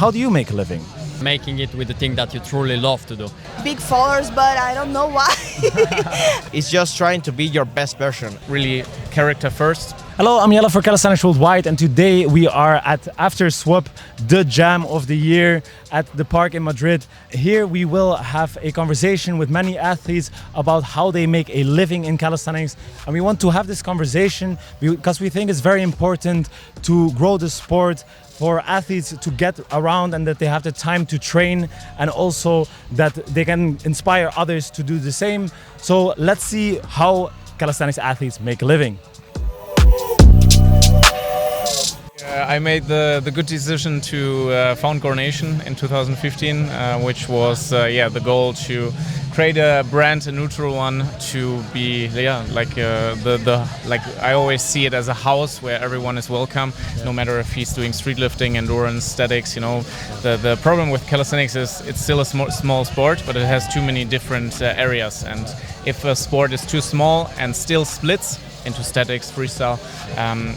how do you make a living? Making it with the thing that you truly love to do. Big followers, but I don't know why. It's just trying to be your best version. Really character first. Hello, I'm Jelle for Calisthenics Worldwide, and today we are at After Swap, the jam of the year at the park in Madrid. Here we will have a conversation with many athletes about how they make a living in calisthenics, and we want to have this conversation because we think it's very important to grow the sport, for athletes to get around and that they have the time to train, and also that they can inspire others to do the same. So let's see how calisthenics athletes make a living. I made the good decision to found Gornation in 2015, which was the goal to create a brand, a neutral one, to be like I always see it as a house where everyone is welcome, no matter if he's doing street lifting, endurance, statics. You know, the problem with calisthenics is it's still a small sport, but it has too many different areas, and if a sport is too small and still splits into statics, freestyle,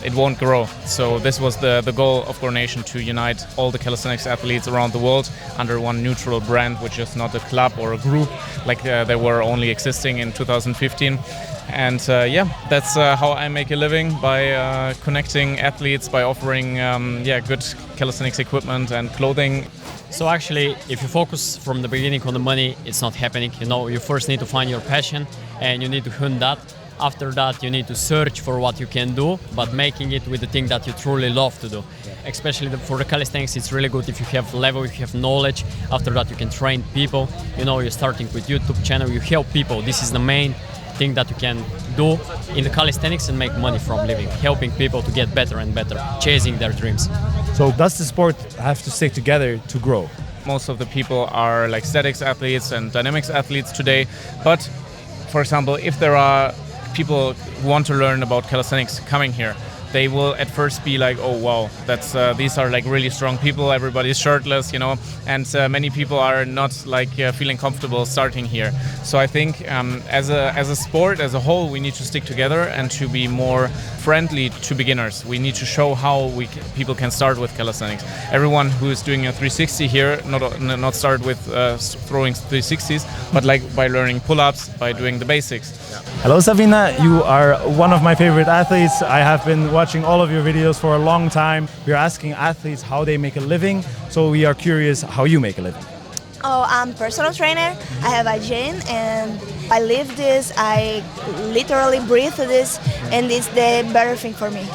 it won't grow. So this was the goal of Gornation, to unite all the calisthenics athletes around the world under one neutral brand, which is not a club or a group like they were only existing in 2015. And that's how I make a living, by connecting athletes, by offering good calisthenics equipment and clothing. So actually, if you focus from the beginning on the money, it's not happening. You know, you first need to find your passion and you need to hunt that. After that, you need to search for what you can do, but making it with the thing that you truly love to do. Especially for the calisthenics, it's really good if you have level, if you have knowledge. After that, you can train people. You know, you're starting with YouTube channel, you help people. This is the main thing that you can do in the calisthenics and make money from living, helping people to get better and better, chasing their dreams. So does the sport have to stick together to grow? Most of the people are like statics athletes and dynamics athletes today, but for example, if there are people who want to learn about calisthenics coming here, they will at first be like, oh wow, that's these are like really strong people, everybody's shirtless, you know, and many people are not like feeling comfortable starting here. So I think as a sport as a whole, we need to stick together and to be more friendly to beginners. We need to show how people can start with calisthenics. Everyone who is doing a 360 here, not start with throwing 360s, but like by learning pull-ups, by doing the basics. Hello Savina, you are one of my favorite athletes. I have been watching all of your videos for a long time. We are asking athletes how they make a living, so we are curious how you make a living. Oh, I'm a personal trainer. I have a gym and I live this, I literally breathe this, and it's the better thing for me.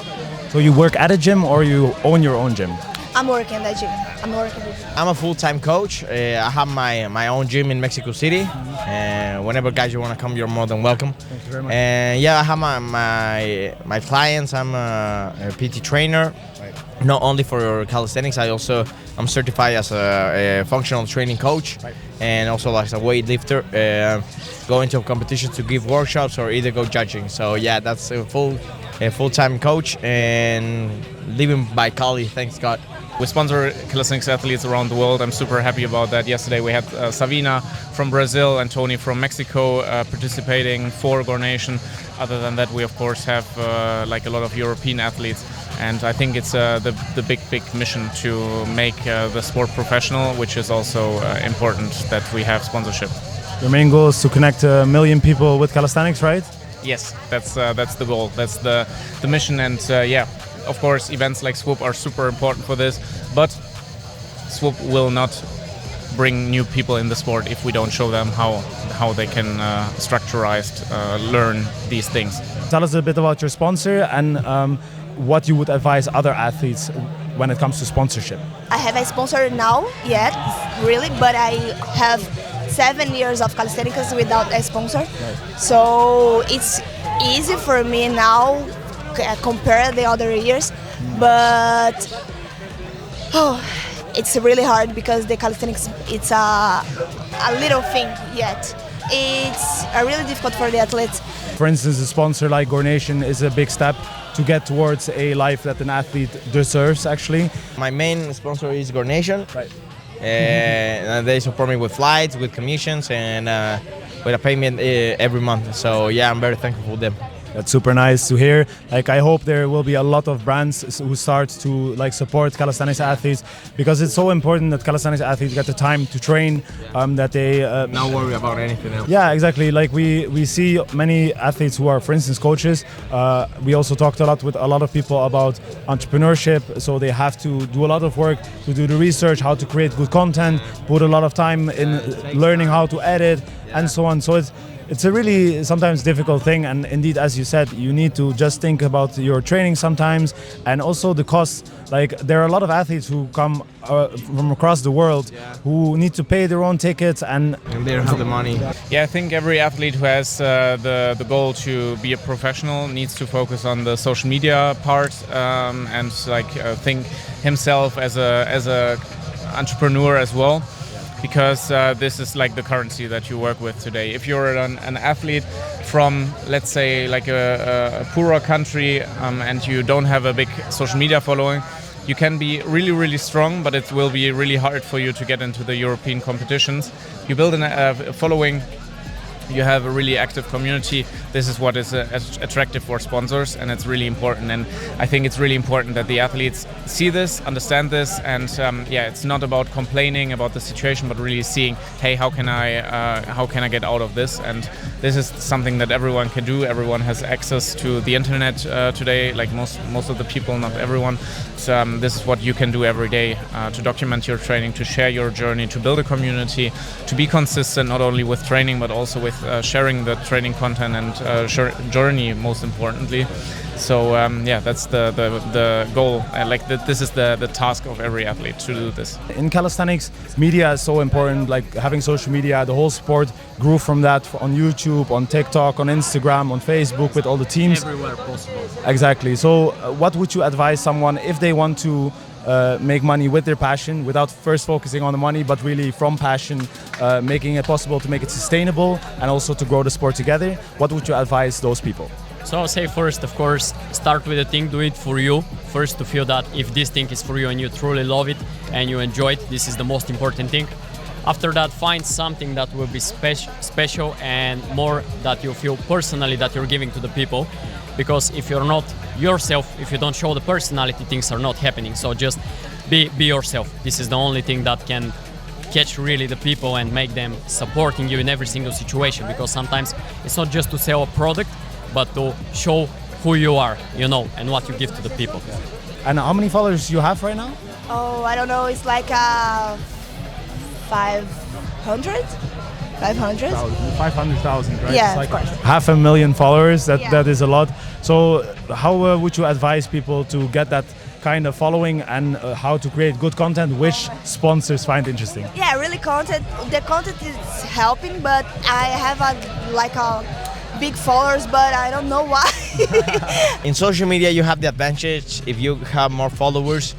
So you work at a gym or you own your own gym? I'm working at the gym. I'm a full-time coach. I have my own gym in Mexico City. Whenever guys you want to come, you're more than welcome. Thank you very much. And I have my clients. I'm a PT trainer. Right. Not only for calisthenics, I'm certified as a functional training coach, right, and also as a weightlifter. Go into competitions to give workshops or either go judging. So yeah, that's a full-time coach and living by Cali, thanks God. We sponsor calisthenics athletes around the world. I'm super happy about that. Yesterday we had Savina from Brazil and Tony from Mexico participating for Gornation. Other than that, we of course have like a lot of European athletes. And I think it's the big mission to make the sport professional, which is also important that we have sponsorship. Your main goal is to connect 1 million people with calisthenics, right? Yes, that's the goal. That's the mission, and of course, events like Swoop are super important for this, but Swoop will not bring new people in the sport if we don't show them how they can structurized learn these things. Tell us a bit about your sponsor and what you would advise other athletes when it comes to sponsorship. I have a sponsor now, yet, really, but I have 7 years of calisthenics without a sponsor. Right. So it's easy for me now compare the other years, but it's really hard because the calisthenics, it's a little thing yet. It's really difficult for the athletes. For instance, a sponsor like Gornation is a big step to get towards a life that an athlete deserves, actually. My main sponsor is Gornation. Right. And they support me with flights, with commissions, and with a payment every month. So yeah, I'm very thankful for them. That's super nice to hear. Like, I hope there will be a lot of brands who start to like support calisthenics athletes, because it's so important that calisthenics athletes get the time to train, that they Not worry about anything else. yeah, exactly. Like we see many athletes who are, for instance, coaches. We also talked a lot with a lot of people about entrepreneurship. So they have to do a lot of work to do the research, how to create good content, put a lot of time in learning how to edit, and so on. So it's a really sometimes difficult thing, and indeed, as you said, you need to just think about your training sometimes, and also the costs. Like, there are a lot of athletes who come from across the world who need to pay their own tickets, and They don't have the money. Yeah, I think every athlete who has the goal to be a professional needs to focus on the social media part, and think himself as a entrepreneur as well, because this is like the currency that you work with today. If you're an athlete from, let's say, like a poorer country, and you don't have a big social media following, you can be really, really strong, but it will be really hard for you to get into the European competitions. You build a following, you have a really active community. This is what is attractive for sponsors, and it's really important. And I think it's really important that the athletes see this, understand this, and it's not about complaining about the situation, but really seeing, hey, how can I get out of this? And this is something that everyone can do. Everyone has access to the internet today, like most of the people, not everyone. So, this is what you can do every day to document your training, to share your journey, to build a community, to be consistent not only with training but also with sharing the training content and journey, most importantly. So that's the goal. This is the task of every athlete, to do this. in calisthenics, media is so important. Like, having social media, the whole sport grew from that, on YouTube, on TikTok, on Instagram, on Facebook, with all the teams. Everywhere possible. Exactly. So what would you advise someone if they want to make money with their passion, without first focusing on the money, but really from passion, making it possible to make it sustainable and also to grow the sport together? What would you advise those people? So I'll say first, of course, start with the thing, do it for you. First, to feel that if this thing is for you and you truly love it and you enjoy it, this is the most important thing. After that, find something that will be special and more that you feel personally that you're giving to the people. Because if you're not yourself, if you don't show the personality, things are not happening. So just be yourself. This is the only thing that can catch really the people and make them supporting you in every single situation. Because sometimes it's not just to sell a product, but to show who you are, and what you give to the people. And how many followers do you have right now? Oh, I don't know. It's like 500? 500? 500,000, right? Yeah, It's like of course. 500,000 followers. Yeah. That is a lot. So how would you advise people to get that kind of following, and how to create good content which sponsors find interesting? Yeah, really the content is helping, but I have a big followers, but I don't know why. In social media, you have the advantage. If you have more followers,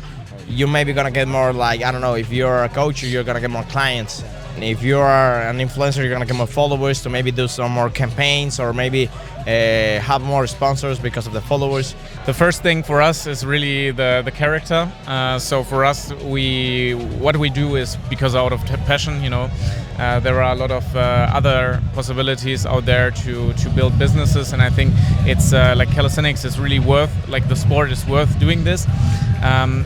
you're maybe gonna get more, like, I don't know, if you're a coach, you're gonna get more clients. And if you are an influencer, you're gonna get more followers to maybe do some more campaigns, or maybe have more sponsors because of the followers. The first thing for us is really the character. So for us, what we do is because out of passion. There are a lot of other possibilities out there to build businesses, and I think it's like calisthenics is really the sport is worth doing this.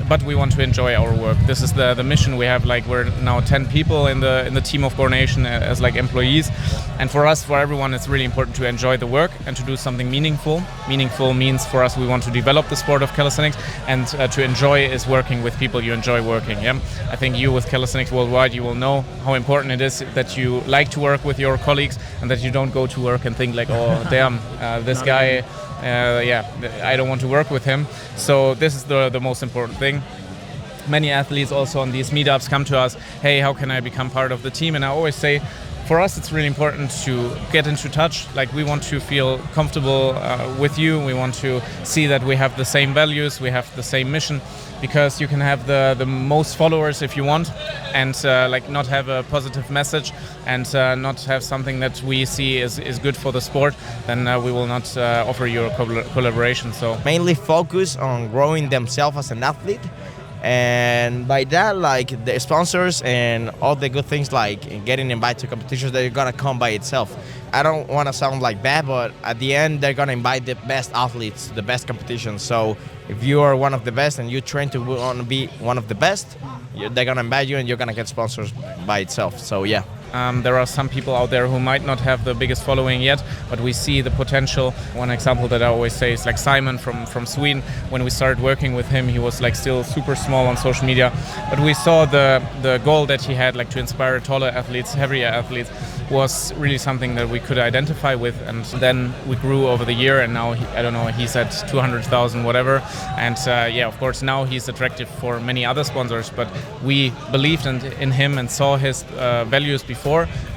But we want to enjoy our work. This is the mission we have. Like, we're now 10 people in the team of Gornation as like employees, and for everyone, it's really important to enjoy the work and to do something meaningful. Meaningful means for us, we want to develop the sport of calisthenics, and to enjoy is working with people you enjoy working. Yeah, I think you with Calisthenics Worldwide, you will know how important it is that you like to work with your colleagues, and that you don't go to work and think like, oh damn, this guy. I don't want to work with him. So this is the most important thing. Many athletes also on these meetups come to us, hey, how can I become part of the team? And I always say, for us, it's really important to get into touch. Like, we want to feel comfortable with you. We want to see that we have the same values, we have the same mission, because you can have the most followers if you want, and not have a positive message, and not have something that we see is good for the sport, then we will not offer you a collaboration. So Mainly focus on growing themselves as an athlete, And by that, like the sponsors and all the good things, like getting invited to competitions, they're gonna come by itself. I don't want to sound like bad, but at the end, they're gonna invite the best athletes, the best competitions. So if you are one of the best and you train to want to be one of the best, they're gonna invite you and you're gonna get sponsors by itself. So yeah. There are some people out there who might not have the biggest following yet, but we see the potential. One example that I always say is like Simon from Sweden. When we started working with him, he was like still super small on social media, but we saw the goal that he had, like to inspire taller athletes, heavier athletes, was really something that we could identify with. And then we grew over the year, and now I don't know, he's at 200,000 whatever. And yeah, of course now he's attractive for many other sponsors, but we believed in him and saw his values before.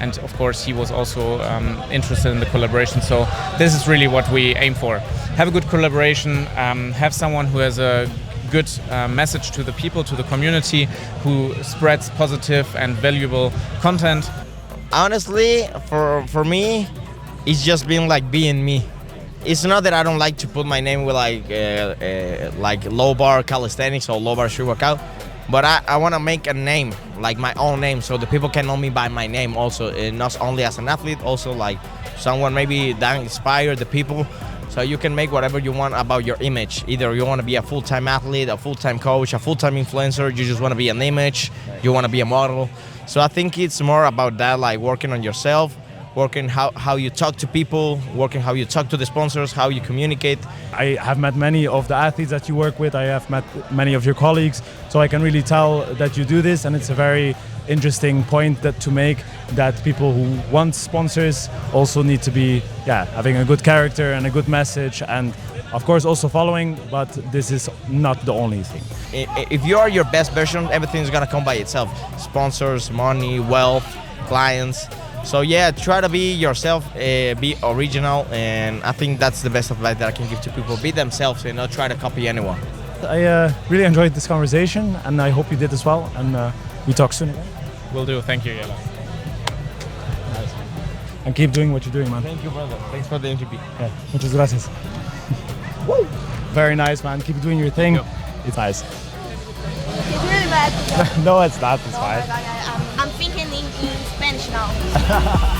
And of course he was also interested in the collaboration, so this is really what we aim for. Have a good collaboration, have someone who has a good message to the people, to the community, who spreads positive and valuable content. Honestly, for me, it's just been like being me. It's not that I don't like to put my name with like low bar calisthenics or low bar street workout, but I want to make a name, like my own name, so the people can know me by my name also, and not only as an athlete, also like someone maybe that inspire the people. So you can make whatever you want about your image. Either you want to be a full-time athlete, a full-time coach, a full-time influencer, you just want to be an image, you want to be a model. So I think it's more about that, like working on yourself, working how you talk to people, working how you talk to the sponsors, how you communicate. I have met many of the athletes that you work with. I have met many of your colleagues, so I can really tell that you do this, and it's a very interesting point that to make, that people who want sponsors also need to be having a good character and a good message, and of course also following, but this is not the only thing. If you are your best version, everything's gonna come by itself. Sponsors, money, wealth, clients. So yeah, try to be yourself, be original, and I think that's the best advice that I can give to people. Be themselves and not try to copy anyone. I really enjoyed this conversation, and I hope you did as well, and we talk soon again. Will do. Thank you, Jelle. Nice. And keep doing what you're doing, man. Thank you, brother. Thanks for the interview. Yeah, muchas gracias. Woo! Very nice, man. Keep doing your thing. It's nice. It's really bad. No, it's not. It's Oh fine. my God, I'm thinking in Spanish now.